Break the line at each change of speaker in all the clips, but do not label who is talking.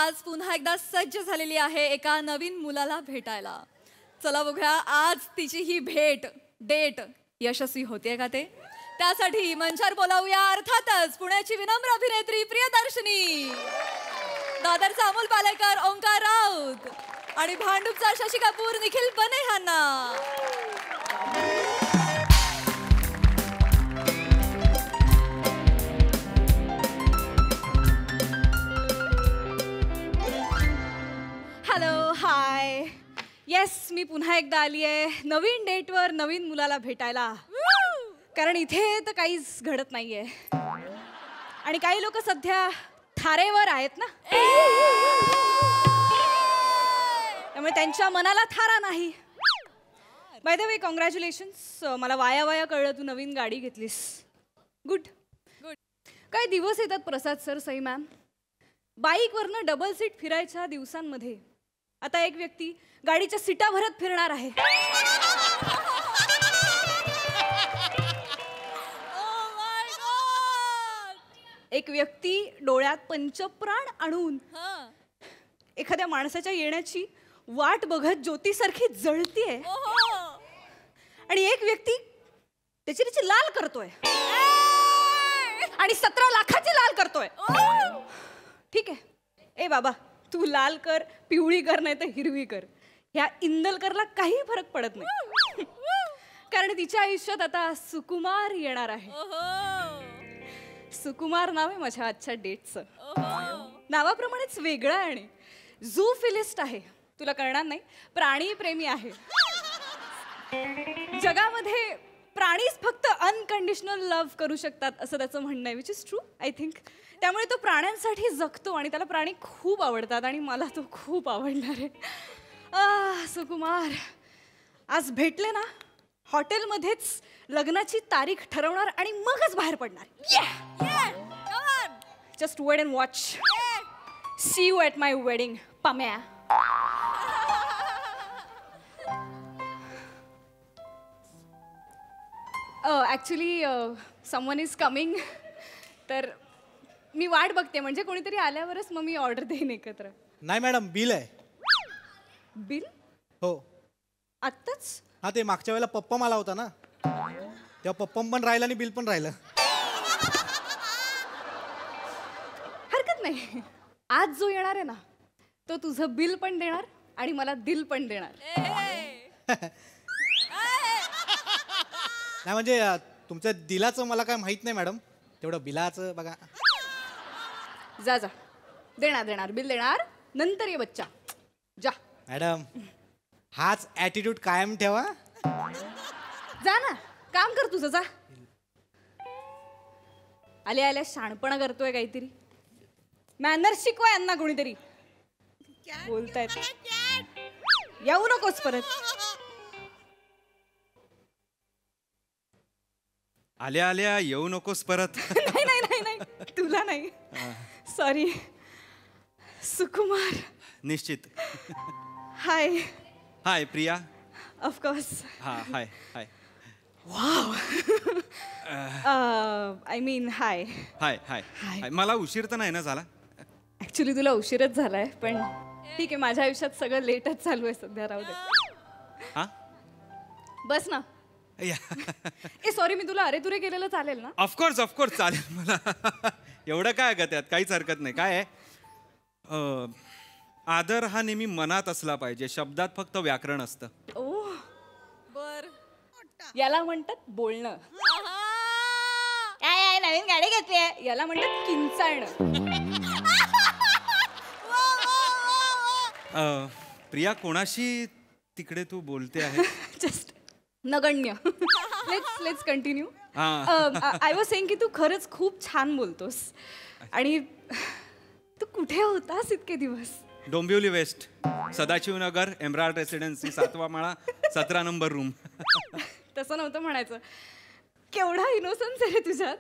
आज पुन्हा एकदा सज्ज झालेली आहे एका नवीन मुलाला भेटायला. चला बघूया आज तिची ही डेट यशस्वी होते का ते. त्यासाठी मंचावर बोलावूया अर्थातच पुण्याची विनम्र अभिनेत्री प्रियदर्शनी, दादरचा अमोल पालेकर, ओंकार राऊत आणि भांडूपचा शशी कपूर, निखिल बने यांना. हॅलो, हाय. येस, मी पुन्हा एकदा आली आहे नवीन डेटवर नवीन मुलाला भेटायला. कारण इथे तर काहीच घडत नाहीये आणि काही लोक सध्या थारेवर आहेत ना, त्यामुळे त्यांच्या मनाला थारा नाही. By the way, congratulations. मला वाया कळलं तू नवीन गाडी घेतलीस. गुड. काय दिवस येतात प्रसाद सर, सई मॅम. बाईकवरनं डबल सीट फिरायच्या दिवसांमध्ये आता एक व्यक्ती गाडीच्या सीटा भरत फिरणार आहे. एक व्यक्ती डोळ्यात पंचप्राण आणून एखाद्या माणसाच्या येण्याची वाट बघत ज्योतीसारखी जळतीये. आणि एक व्यक्ती त्याची लाल करतोय आणि 17 लाखाची लाल करतोय. ठीक आहे, ए बाबा, तू लाल कर, पिवळी कर, नाही तर हिरवी कर. ह्या इंदलकरला काही फरक पडत नाही, कारण तिच्या आयुष्यात आता सुकुमार येणार आहे. सुकुमार नाव आहे माझ्या आजच्या डेटचं. नावाप्रमाणेच वेगळं आहे आणि झूफिलिस्ट आहे. तुला कळणार नाही, प्राणी प्रेमी आहे. जगामध्ये प्राणीच फक्त अनकंडिशनल लव्ह करू शकतात असं त्याचं म्हणणं आहे, which is true I think. त्यामुळे तो प्राण्यांसाठी जगतो आणि त्याला प्राणी खूप आवडतात आणि मला तो खूप आवडणार आहे. सुकुमार, आज भेटले ना, हॉटेलमध्येच लग्नाची तारीख ठरवणार आणि मगच बाहेर पडणार. Just wait and watch. See you at my wedding, Pamya. Actually someone is coming, तर मी वाट बघते. म्हणजे कोणीतरी आल्यावरच मग मी ऑर्डर देईन एकत्र.
नाही मॅडम, बिल आहे.
बिल?
हो.
आत्ताच?
हा, ते मागच्या वेळेला पप्पम आला होता ना, तेव्हा पप्पम पण राहिलं आणि बिल पण राहिलं.
हरकत नाही, आज जो येणार आहे ना तो तुझं बिल पण देणार आणि मला दिल पण देणार.
नाही म्हणजे तुमच्या दिलाचं मला काय माहित नाही मॅडम, तेवढं बिलाचं बघा.
जा जा, देणार बिल देणार, नंतर ये बच्चा, जा.
मॅडम, हाच ॲटिट्यूड कायम ठेवा.
जा ना, काम कर तुझं, जा. आल्या शाणपणा करतोय काहीतरी. मॅनर्स शिकवा यांना कोणीतरी. बोलतायत, येऊ नकोस परत.
आल्या येऊ नकोस परत.
नाही, तुला नाही, सॉरी. सुकुमार.
निश्चित.
हाय.
हाय प्रिया.
ऑफकोर्स.
हा, हाय.
वाव. आय मीन हाय.
हाय. मला उशीर तर नाही ना झाला?
ऍक्च्युली तुला उशीरच झालाय, पण ठीक आहे, माझ्या आयुष्यात सगळं लेटच चालू आहे सध्या. राहू दे.
हा,
बस ना. ए सॉरी, मी तुला अरे तुरे केलेलं चालेल ना?
ऑफकोर्स चालेल मला. एवढं काय का त्यात, काहीच हरकत नाही. काय आहे, आदर हा नेहमी मनात असला पाहिजे, शब्दात फक्त व्याकरण असतं.
ओ बर, याला म्हणतात बोलणं. काय नवीन गाडी घेतली, याला म्हणतात किंचाळणं.
प्रिया, कोणाशी तिकडे तू बोलते आहे?
जस्ट नगण्य. Let's continue. I was saying की तू खरंच खूप छान बोलतोस. आणि तू कुठे होतास इतके दिवस?
Dombivli west, Sadashivnagar, emerald residency, 7वा माळा, 17 नंबर रूम.
तसं नव्हतं म्हणायचं. केवढा इनोसन्स आहे रे तुझ्यात.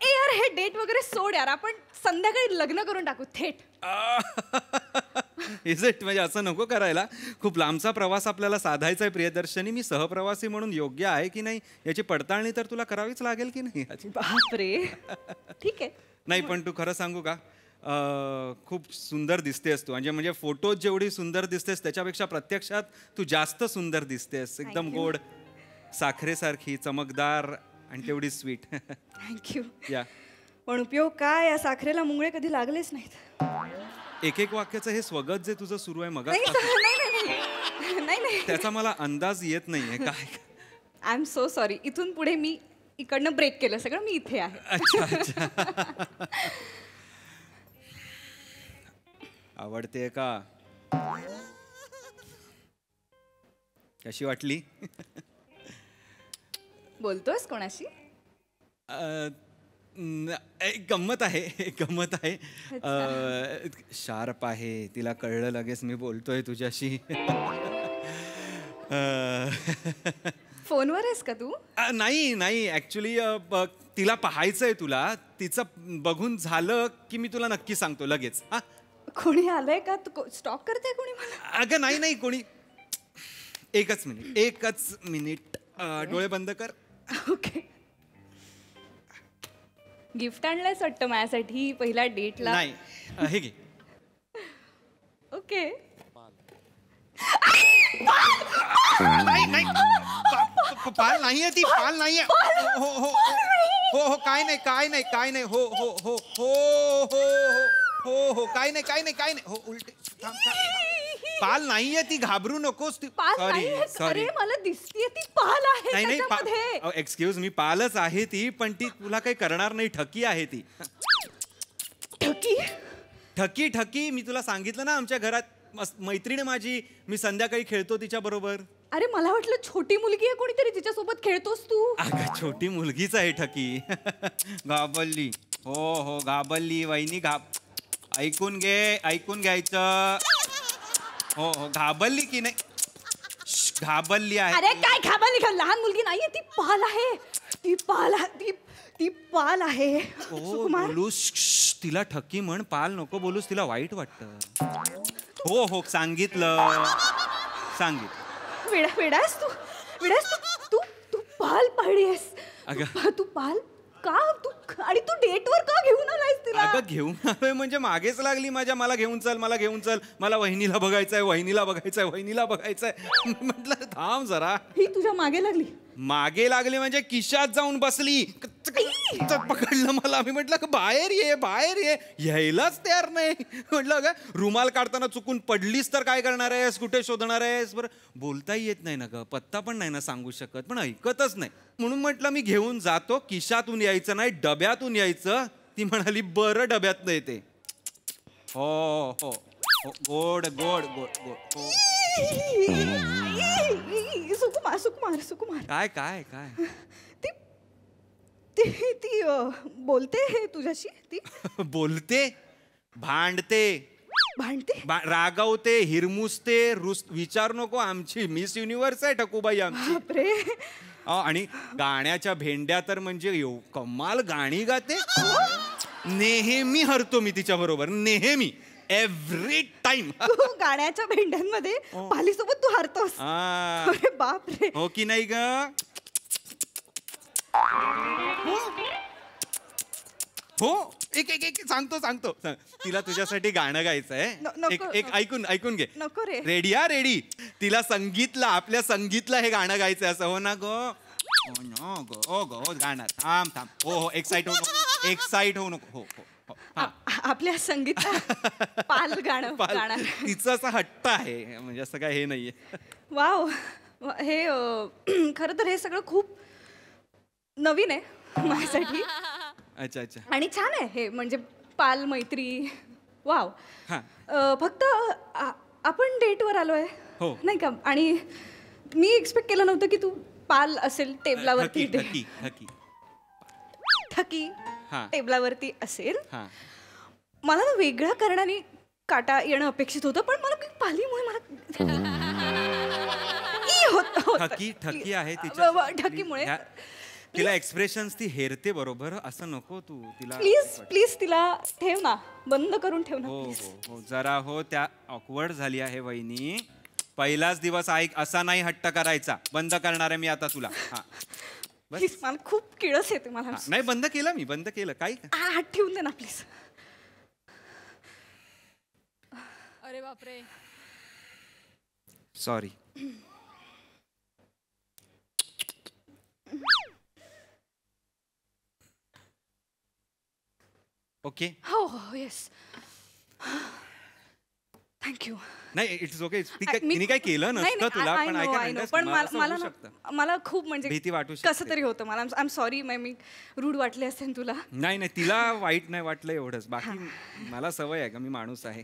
ए यार, हे डेट वगैरे सोड यार, आपण संध्याकाळी लग्न करून टाकू थेट.
Is it? म्हणजे असं नको करायला. खूप लांबचा प्रवास आपल्याला साधायचा आहे प्रियदर्शनी. मी सहप्रवासी म्हणून योग्य आहे की नाही याची पडताळणी तर तुला करावीच लागेल की नाही?
बापरे. ठीक आहे.
नाही, पण तू खरं सांगू का, खूप सुंदर दिसतेस तू. म्हणजे फोटोत जेवढी सुंदर दिसतेस त्याच्यापेक्षा प्रत्यक्षात तू जास्त सुंदर दिसतेस. एकदम गोड, साखरेसारखी, चमकदार आणि तेवढी स्वीट.
थँक्यू.
या
पण उपयोग काय, या साखरेला मुंगळे कधी लागलेच नाहीत.
एक वाक्याचं हे स्वगत जे तुझं सुरू आहे मग
नाही नाही, नाही नाही नाही.
त्याचा मला अंदाज येत नाहीये काय.
I am so sorry. इथून पुढे मी इकडनं ब्रेक केलं सगळं, मी इथे आहे.
अच्छा अच्छा. आवडते का? कशी वाटली?
बोलतोयस कोणाशी?
एक गंमत आहे, एक गंमत आहे. शार्प आहे, तिला कळलं लगेच मी बोलतोय तुझ्याशी.
फोनवर आहेस का तू?
नाही नाही, ऍक्च्युली तिला पाहायचंय तुला. तिचं बघून झालं की मी तुला नक्की सांगतो लगेच. हा,
कोणी आलंय का? तू स्टॉक करते कोणी मला?
अगं नाही नाही कोणी. एकच मिनिट. डोळे बंद कर.
ओके. गिफ्ट आणलंयस वाटतं माझ्यासाठी पहिल्या डेटला.
नाही, हे घे.
ओके.
नाही नाही, पाल नाहीये ती, पाल नाहीये. हो हो हो हो, काय नाही. हो हो हो हो हो हो हो, काय नाही. हो, उलटे. थांब. पाल नाहीये ती, घाबरू नकोस. ती
पाल
सॉरी
नाहीये.
सॉरी.
अरे मला दिसतीये ती पाल आहे
नाही
त्याच्यामध्ये.
एक्सक्यूज मी, पालच आहे ती, पण ती तुला काही करणार नाही. ठकी आहे ती. ठकी मी तुला सांगितलं ना, आमच्या घरात मैत्रीण माझी, मी संध्याकाळी खेळतो तिच्या बरोबर.
अरे मला वाटलं छोटी मुलगी आहे कोणीतरी तिच्यासोबत खेळतोस तू.
अगं छोटी मुलगीच आहे ठकी. घाबरली. हो घाबरली वहिनी. ऐकून घ्यायचं. हो घाबरली की नाही? घाबरली आहे.
अरे काय घाबरली का? लहान मुलगी नाहीये ती, पाल आहे. ती पाल आहे. सुकुमार.
बोलूस तिला ठकी म्हण, पाल नको बोलूस, तिला वाईट वाटतं. हो सांगितलं.
वेडास तू पाल पाळलीस.
अगं.
तू पाल का? तू आणि तू डेटवर का घेऊन आलायस तिला?
अगं घेऊन आलोय म्हणजे मागेच लागली माझ्या. मला घेऊन चल. मला वहिनीला बघायचंय. म्हटलं थांब जरा.
ही तुझ्या मागे लागली.
मागे लागली म्हणजे खिशात जाऊन बसली. पकडलं मला. मी म्हटलं बाहेर ये. यायलाच तयार नाही. म्हटलं ग, रुमाल काढताना चुकून पडलीस तर काय करणार आहेस? कुठे शोधणार आहेस? बरं बोलताही येत नाही ना ग, पत्ता पण नाही ना सांगू शकत, पण ऐकतच नाही. म्हणून म्हटलं मी घेऊन जातो. खिशातून यायचं नाही, डब्यातून यायचं. ती म्हणाली बरं, डब्यात नाही ते. हो गोड.
सुकुमार.
काय
ती बोलते तुझ्याशी. ती
बोलते, भांडते, रागवते, हिरमुसते. विचार नको, आमची मिस युनिव्हर्स आहे ठकूबाई आमची.
बापरे.
आणि गाण्याच्या भेंड्या तर म्हणजे कमाल गाणी गाते. नेहमी हरतो मी तिच्या बरोबर, नेहमी, एव्हरी टाइम.
तू गाण्याच्या भेंड्यांमध्ये पालीसोबत तू हरतोस? अरे बापरे.
हो की नाही ग? हो. एक सांगतो. तिला तुझ्यासाठी गाणं गायचं आहे. एक ऐकून घे.
नको रे.
रेडी. तिला आपल्या संगीतला हे गाणं गायचंय असं. हो ना गो? हो गो गाणं. थांब. हो एक्साइट होऊ नको. हो.
आपल्या संगीत पाल गाणं.
तिचं असं हट्ट आहे, म्हणजे असं काय हे नाहीये.
वाव. हे खरं तर हे सगळं खूप नवीन आहे माझ्यासाठी.
अच्छा.
आणि छान आहे हे, म्हणजे पाल मैत्री. वाव. फक्त आपण डेटवर आलोय.
हो.
नाही का? आणि मी एक्सपेक्ट केलं नव्हतं की तू पाल असेल टेबलावरती. ठकी टेबलावरती असेल. मला ना वेगळ्या कारणाने काटा येणं अपेक्षित होतं, पण मला पालीमुळे मला
ठकी आहे
ठकीमुळे.
तिला एक्सप्रेशन्स ती हेरते बरोबर. असं नको तू तिला.
प्लीज तिला ठेव ना, बंद करून ठेव ना.
हो जरा. हो, त्या ऑकवर्ड झाली आहे वहिनी. पहिलाच दिवस ऐक, असा नाही हट्ट करायचा. बंद करणार आहे मी आता तुला.
प्लीज, मला खूप किळस येते मला.
नाही, बंद केलं. काय
हात ठेवून दे ना प्लीज.
बापरे.
सॉरी. ओके.
हो हो येस. थँक्यू.
नाही इट्स ओके. तिने काय केलं नसतं तुला, पण I can understand.
पण
मला असं
मला
होऊ
ना
शकतं.
मला खूप म्हणजे
भीती वाटू शकते.
कसं तरी होतं मला. I am sorry. मी रूढ वाटले असेल तुला.
नाही नाही, तिला वाईट नाही वाटलं एवढंच. बाकी मला सवय आहे का, मी माणूस आहे.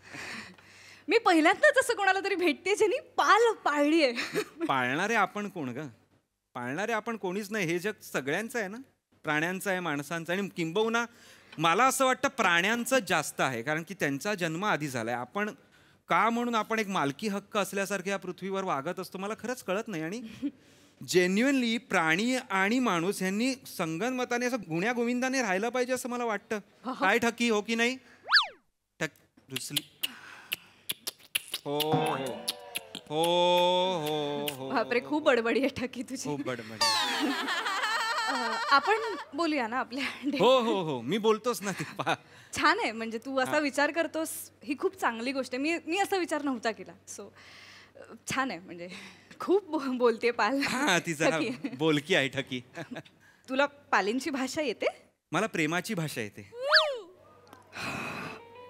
मी पहिल्यांदाच असं कोणाला तरी भेटते ज्यांनी पाल पाळली आहे.
पाळणारे आपण कोण ग? पाळणारे आपण कोणीच नाही. हे जग सगळ्यांचं आहे ना, प्राण्यांचं आहे, माणसांचं आहे. आणि किंबहुना मला असं वाटतं प्राण्यांचं जास्त आहे, कारण की त्यांचा जन्म आधी झालाय. आपण का म्हणून आपण एक मालकी हक्क असल्यासारखे या पृथ्वीवर वागत असतो मला खरंच कळत नाही. आणि जेन्युअनली प्राणी आणि माणूस यांनी संगनमताने असं गुण्यागोविंदाने राहायला पाहिजे असं मला वाटतं. काय ठकी हो की नाही? ठक रुसली. हो हो हो हो हो.
बापरे खूप बडबडी आहे ठकी तुझी.
खूप बडबड.
आपण बोलूया ना आपल्या
हो हो हो, मी बोलतोच ना. ते
छान आहे म्हणजे तू असा विचार करतोस ही खूप चांगली गोष्ट आहे. मी असा विचार नव्हता केला. सो छान आहे म्हणजे खूप बोलते पाल.
हा, ती जरा
ठकी.
बोलकी आहे ठकी.
तुला पालींची भाषा येते?
मला प्रेमाची भाषा येते.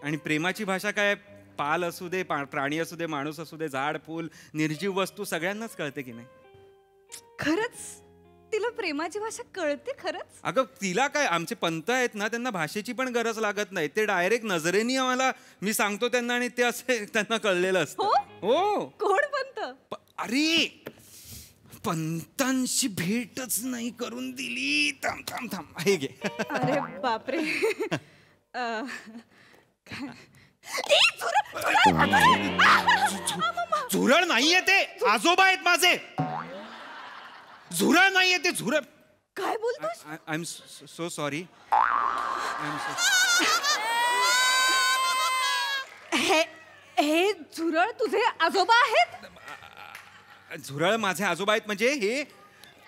आणि प्रेमाची भाषा काय, पाल असू दे, प्राणी असू दे, माणूस असू दे, झाड फूल निर्जीव वस्तू सगळ्यांनाच कळते की नाही?
खरंच तिला प्रेमाची भाषा कळते खरंच?
अगं तिला काय, आमचे पंत आहेत ना, त्यांना भाषेची पण गरज लागत नाही. ते डायरेक्ट नजरेनी आम्हाला, मी सांगतो त्यांना आणि ते असे त्यांना कळलेलं असतं. हो.
कोण पंत?
अरे पंतांशी भेटच नाही करून दिली. थांब थांब थांब, हे घे.
अरे बापरे.
झुरळ नाहीये ते, आजोबा आहेत माझे. झुरळ नाहीये ते, झुरळ.
काय बोलतोस?
I am so sorry.
हे झुरळ तुझे आजोबा आहेत?
झुरळ माझे आजोबा आहेत म्हणजे हे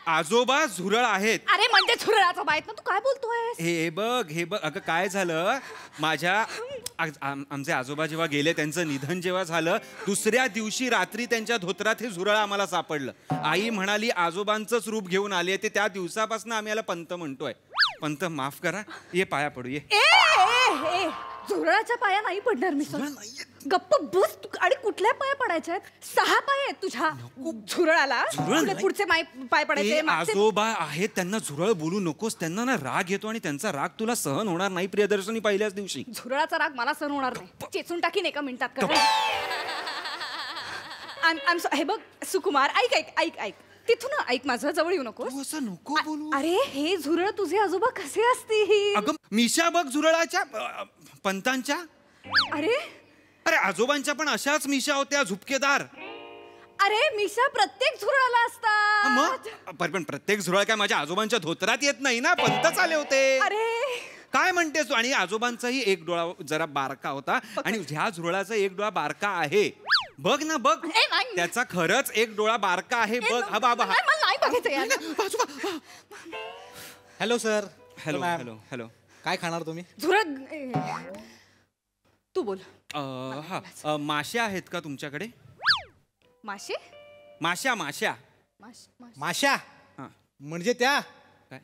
आजोबा झुरळ आहेत.
अरे म्हणजे झुरळ आजोबा आहेत ना, तू काय बोलतोय?
हे बघ अगं काय झालं, आमचे आजोबा जेव्हा गेले, त्यांचं निधन जेव्हा झालं, दुसऱ्या दिवशी रात्री त्यांच्या धोत्रात हे झुरळ आम्हाला सापडलं. आई म्हणाली आजोबांचंच रूप घेऊन आले ते. त्या दिवसापासून आम्ही याला पंत म्हणतोय. पंत माफ करा, ये पाया पडू ये.
झुरळाच्या पाया नाही पडणार मी. गप्प बस. आणि कुठल्या पाया पडायच्या आहेत? 6 पाय आहेत तुझ्या झुरळाला. पुढचे पाय पडायचे.
आजोबा आहेत, त्यांना झुरळ बोलू नकोस. त्यांना ना राग येतो आणि त्यांचा राग तुला सहन होणार नाही प्रियदर्शनी पहिल्याच दिवशी.
झुरळाचा राग मला सहन होणार नाही. चेचून टाकीन एका मिनिटात. हे बघ सुकुमार, ऐक तिथून ऐक, माझं जवळ येऊ नको.
असं नको बोलू.
अरे हे झुरळ तुझे आजोबा कसे असतील?
अगं मिशा बघ झुरळाच्या, पंतांच्या.
अरे
आजोबांच्या पण अशाच मिशा होत्या, झुपकेदार.
अरे मिशा प्रत्येक झुरळाला असतात.
पण प्रत्येक झुरळ काय माझ्या आजोबांच्या धोत्रात येत नाही ना, पंतच आले होते.
अरे
काय म्हणतेस तू? आणि आजोबांचाही एक डोळा जरा बारका होता आणि ह्या झुरळाचा एक डोळा बारका आहे. बघ ना बघ, त्याचा खरंच एक डोळा बारका आहे. बघ हा बाबा.
Hello sir.
Hello hello hello.
काय खाणार तुम्ही?
झुरळ तू बोल.
हा, माश्या आहेत का तुमच्याकडे?
मासे?
माश्या.
माश्या
हा.
म्हणजे त्या
काय?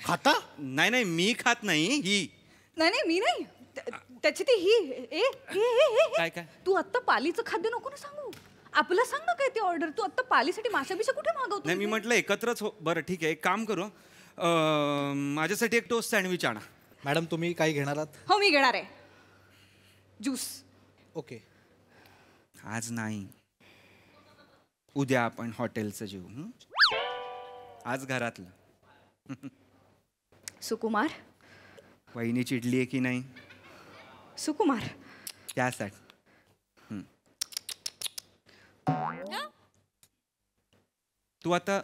खाता?
नाही मी खात नाही. ही
नाही मी नाही. त्याची ती ही.
काय काय?
तू आत्ता पालीचं खाद्य नको ना सांगू. आपलं सांग ना काय ती ऑर्डर. तू आत्ता पालीसाठी माशा बिशा कुठे मागवतो?
नाही मी म्हटलं एकत्रच हो. बरं ठीक आहे, एक काम करू. माझ्यासाठी एक टोस्ट सँडविच आणा.
मॅडम तुम्ही काही घेणार आहात?
हो मी घेणार आहे. ज्यूस.
ओके.
आज नाही, उद्या आपण हॉटेलचं जेवू. आज घरातलं.
सुकुमार.
वहिनी चिडली आहे की नाही?
सुकुमार
त्यासाठी. तू आता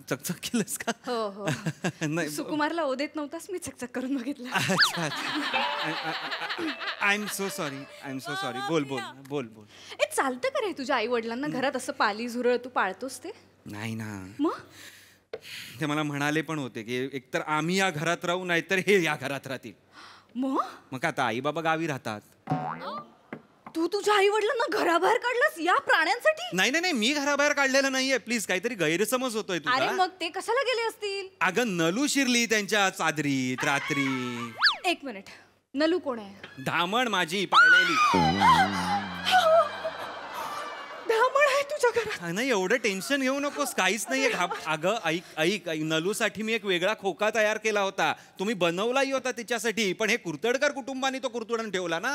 चकचक केलंस का?
हो.
नाही.
सुकुमारला ओ देत नव्हतास, मी चकचक करून बघितलं.
अच्छा. I am so sorry. बोल.
चालतं का रे तुझ्या आई वडिलांना घरात असं पाली झुरळ तू पाळतोस ते?
नाही ना.
मग
ते मला म्हणाले पण होते की एकतर आम्ही या घरात राहू नाहीतर हे या घरात राहतील. मग आता आई बाबा गावी राहतात.
तू तुझ्या आई वडिलांना घराबाहेर काढलास या प्राण्यांसाठी?
नाही नाही नाही, मी घराबाहेर काढलेलं नाहीये. प्लीज, काहीतरी गैरसमज होतोय
अरे
तुला.
मग ते कशाला गेले असतील?
अगं नलू शिरली त्यांच्या चादरीत रात्री.
एक मिनिट, नलू कोण आहे?
धामण माझी पाळलेली.
धामण आहे तुझ्या घरात?
नाही, एवढं टेन्शन घेऊ नकोस, काहीच नाहीये. अगं ऐक, नलूसाठी मी एक वेगळा खोका तयार केला होता. तुम्ही बनवलाही होता तिच्यासाठी, पण हे कुर्तडकर कुटुंबाने तो कुरतडून ठेवला ना.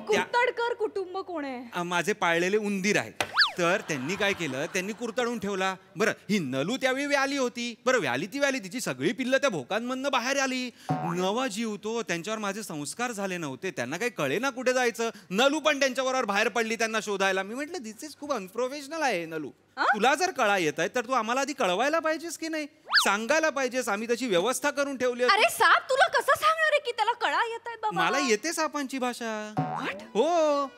कुर्तडकर कुटुंब कोण आहे?
माझे पाळलेले उंदीर आहेत. तर त्यांनी काय केलं, त्यांनी कुरतडून ठेवला. बरं, ही नलू त्यावेळी व्याली होती. बरं, व्याली तिची सगळी पिल्लं त्या भोकांमधनं बाहेर आली. नवा जीव तो, त्यांच्यावर माझे संस्कार झाले नव्हते. त्यांना काही कळे ना कुठे जायचं. नलू पण त्यांच्याबरोबर बाहेर पडली त्यांना शोधायला. मी म्हटलं दिस इज खूप अनप्रोफेशनल आहे नलू. तुला जर कळा येत आहे तर तू आम्हाला आधी कळवायला पाहिजेस की नाही, सांगायला पाहिजेस. आम्ही त्याची व्यवस्था करून ठेवली.
अरे साप तुला कसं सांगणार आहे की त्याला कळा येत आहेत बाबा?
मला येते सापांची भाषा. हो.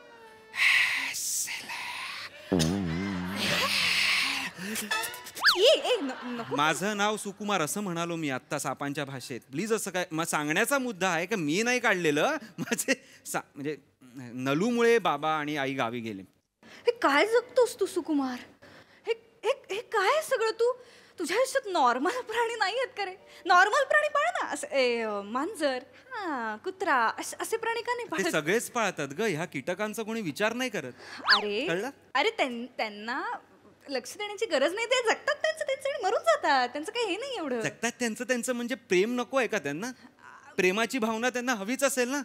माझं नाव सुकुमार असं म्हणालो मी आत्ता सापांच्या भाषेत. प्लीज असं काय, मग सांगण्याचा मुद्दा आहे का मी नाही काढलेलं. माझे म्हणजे नलूमुळे बाबा आणि आई गावी गेले.
हे काय जगतोस तू सुकुमार? हे हे काय सगळं? तू तुझ्या आयुष्यात नॉर्मल प्राणी नाही आहेत का रे? नॉर्मल प्राणी पाळ ना, असं मांजर, कुत्रा, असे प्राणी का नाही
ते
पाळत?
सगळेच पाळतात ग. ह्या कीटकांचा कोणी विचार नाही करत. कळलं?
अरे त्यांना लक्ष देण्याची गरज नाही. ते जगतात त्यांचं आणि मरून जातात. त्यांचं काही हे नाही एवढं.
जगतात त्यांचं म्हणजे प्रेम नको आहे का त्यांना? प्रेमाची भावना त्यांना हवीच असेल ना.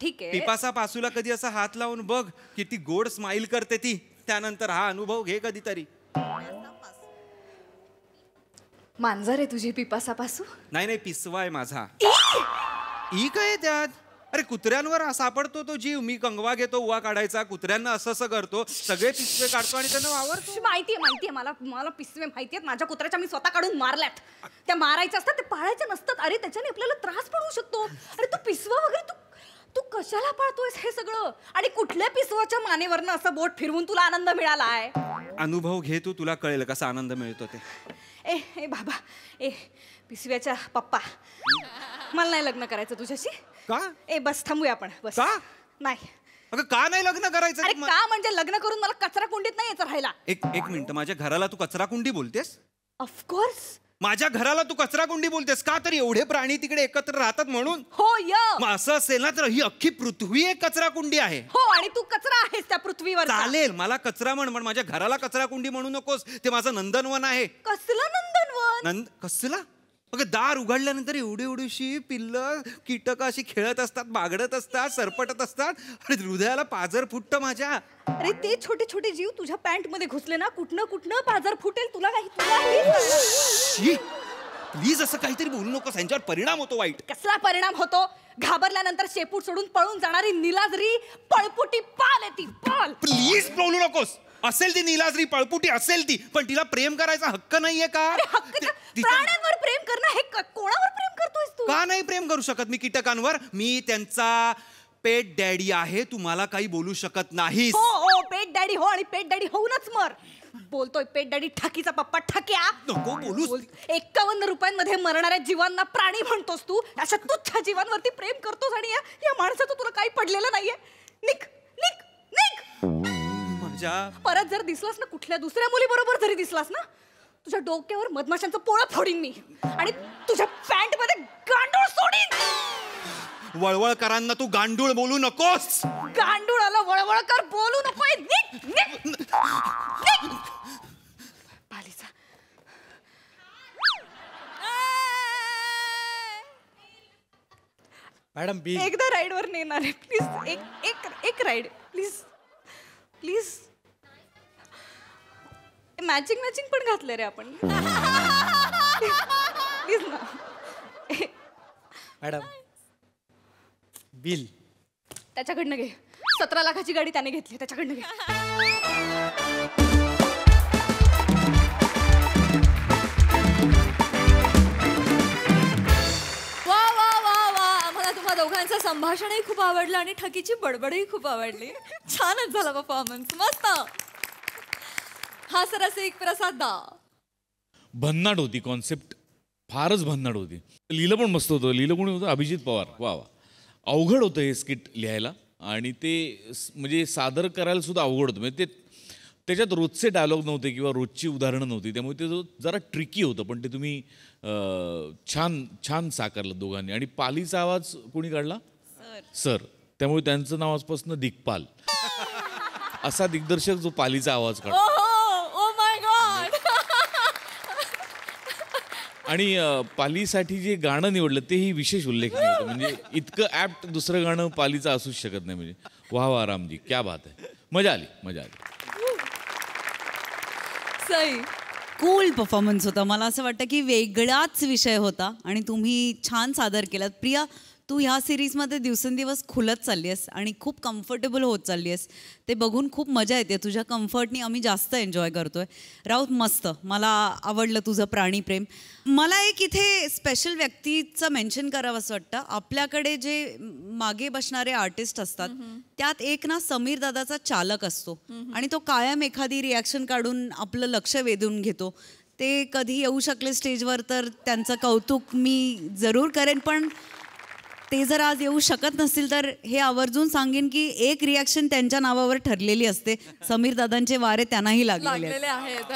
ठीक आहे.
पिपासा पासूला कधी असा हात लावून बघ, किती गोड स्माइल करते ती. त्यानंतर हा अनुभव घे कधीतरी.
मांजर आहे तुझी पिपासा पासू?
नाही, पिसवा आहे माझा. ई काय त्यात? अरे कुत्र्यांवर सापडतो तो जीव. मी कंगवा घेतो उवा काढायचा, कुत्र्यांना असं करतो, सगळे पिसवे काढतो आणि त्यांना वावरतो.
माहितीये मला पिसवे माहिती आहेत. माझ्या कुत्र्याच्या मी स्वतः काढून मारल्यात. त्या मारायच्या असतात, ते पाळायच्या नसतात. अरे त्याच्याने आपल्याला त्रास पण होऊ शकतो. अरे तू पिसवा वगैरे तू कशाला पाळतोयस हे सगळं? आणि कुठल्या पिसवाच्या मानेवरनं असं बोट फिरवून तुला आनंद मिळालाय?
अनुभव घे तू, तुला कळेल कसा आनंद मिळतो ते.
ए बाबा, पिसव्याच्या पप्पा, मला नाही लग्न करायचं तुझ्याशी.
का?
बस थांबूया आपण. बस.
का?
नाही.
अगं का नाही लग्न करायचं?
अरे का म्हणजे लग्न करून मला कचरा कुंडीत नाही यायचं राहायला.
एक मिनिट, माझ्या घराला तू कचरा कुंडी बोलतेस?
ऑफकोर्स.
माझ्या घराला तू कचरा कुंडी बोलतेस का? तर एवढे प्राणी तिकडे एकत्र राहतात म्हणून?
हो.
मग असं असेल ना तर ही अख्खी पृथ्वी एक कचरा कुंडी आहे.
हो, आणि तू कचरा आहेस त्या पृथ्वीवर.
चालेल, मला कचरा म्हण, पण माझ्या घराला कचरा कुंडी म्हणू नकोस. ते माझं नंदनवन आहे.
कसलं नंदनवन?
कसला? अगं दार उघडल्यानंतर एवढीशी पिल्लं कीटक अशी खेळत असतात, बागडत असतात, सरपटत असतात आणि हृदयाला पाजर फुटतं माझ्या.
अरे ते छोटे छोटे जीव तुझ्या पॅन्ट मध्ये घुसले ना, कुठनं पाजर फुटेल तुला काही.
प्लीज असं काहीतरी बोलू नकोस, यांच्यावर परिणाम होतो वाईट.
कसला परिणाम होतो? घाबरल्यानंतर शेपूट सोडून पळून जाणारी निलाजरी पळपुटी पाल आहे ती. पाल.
प्लीज बोलू नकोस. असेल ती निलाजरी पळपुटी असेल ती, पण तिला प्रेम करायचा हक्क नाहीये का?
प्राण्यांवर प्रेम करणं हे कोणावर प्रेम करतोयस तू?
का नाही प्रेम करू शकत मी कीटकांवर? मी त्यांचा पेट डॅडी आहे. तू मला काही बोलू शकत नाहीस.
हो, पेट डॅडी हो, आणि पेट डॅडी होऊनच मर. बोलतोय पेट डॅडी, ठकीचा पप्पा ठक्या.
नको बोलू.
51 रुपयांमध्ये मरणाऱ्या जीवांना प्राणी म्हणतोस तू. अशा तुच्छ जीवांवरती प्रेम करतोस आणि या माणसाचं तुला काही पडलेलं नाहीये. निक निक निक. परत जर दिसलास ना कुठल्या दुसऱ्या मुली बरोबर जरी दिसलास ना, तुझ्या डोक्यावर मधमाशांचं पोळं फोडीन मी आणि तुझ्या पॅन्ट मध्ये गांडूळ सोडीन.
वळवळकरांना तू गांडूळ बोलू नकोस.
गांडूळाला वळवळकर बोलू नकोय. निक निक निक. पालीचा.
मॅडम बी
एकदा राईडवर नेणार आहे प्लीज. एक राईड प्लीज. मॅचिंग पण घातलं रे आपण. प्लीज ना.
मॅडम बिल
त्याच्याकडनं घे. 17 लाखाची गाडी त्याने घेतली, त्याच्याकडनं घे.
वा वा वा वा, आम्हाला तुम्हा दोघांचं संभाषणही खूप आवडलं आणि ठकीची बडबडही खूप आवडली. छानच झाला परफॉर्मन्स, मस्त. हा सरस एक प्रसाद दा.
भन्नाट होती कॉन्सेप्ट, फारच भन्नाट होती. लिहिलं पण मस्त होतं. लिहिलं कोणी होतं? अभिजित पवार. वा वा. अवघड होतं हे स्किट लिहायला आणि ते म्हणजे सादर करायला सुद्धा अवघड होतं. म्हणजे ते त्याच्यात रोजचे डायलॉग नव्हते किंवा रोजची उदाहरणं नव्हती, त्यामुळे ते जरा ट्रिकी होतं, पण ते तुम्ही छान छान साकारलं दोघांनी. आणि पालीचा आवाज कोणी काढला? सर. त्यामुळे त्यांचं नाव आजपासून दिग्पाल असा दिग्दर्शक जो पालीचा आवाज काढतो.
Oh my God.
आणि पालीसाठी जे गाणं निवडलं तेही विशेष उल्लेखनीय होतं. म्हणजे इतकं ॲप्ट दुसरं गाणं पालीचं असूच शकत नाही. म्हणजे वाह वाह रामजी, क्या बात आहे. मजा आली, मजा आली.
सई.
कूल परफॉर्मन्स होता. मला असं वाटतं की वेगळाच विषय होता आणि तुम्ही छान सादर केलात. प्रिया, तू ह्या सिरीजमध्ये दिवसेंदिवस खुलत चालली आहेस आणि खूप कम्फर्टेबल होत चालली आहेस. ते बघून खूप मजा येते. तुझ्या कम्फर्टनी आम्ही जास्त एन्जॉय करतोय. राऊत, मस्त. मला आवडलं तुझं प्राणीप्रेम. मला एक इथे स्पेशल व्यक्तीचं मेन्शन करावंसं वाटतं. आपल्याकडे जे मागे बसणारे आर्टिस्ट असतात त्यात एक ना समीर दादाचा चालक असतो आणि तो कायम एखादी रिॲक्शन काढून आपलं लक्ष वेधून घेतो. ते कधी येऊ शकले स्टेजवर तर त्यांचं कौतुक मी जरूर करेन, पण ते जर आज येऊ शकत नसतील तर हे आवर्जून सांगेन की एक रिॲक्शन त्यांच्या नावावर ठरलेली असते. समीर दादांचे वारे त्यांनाही लागलेले आहेत.
लागलेले आहेत.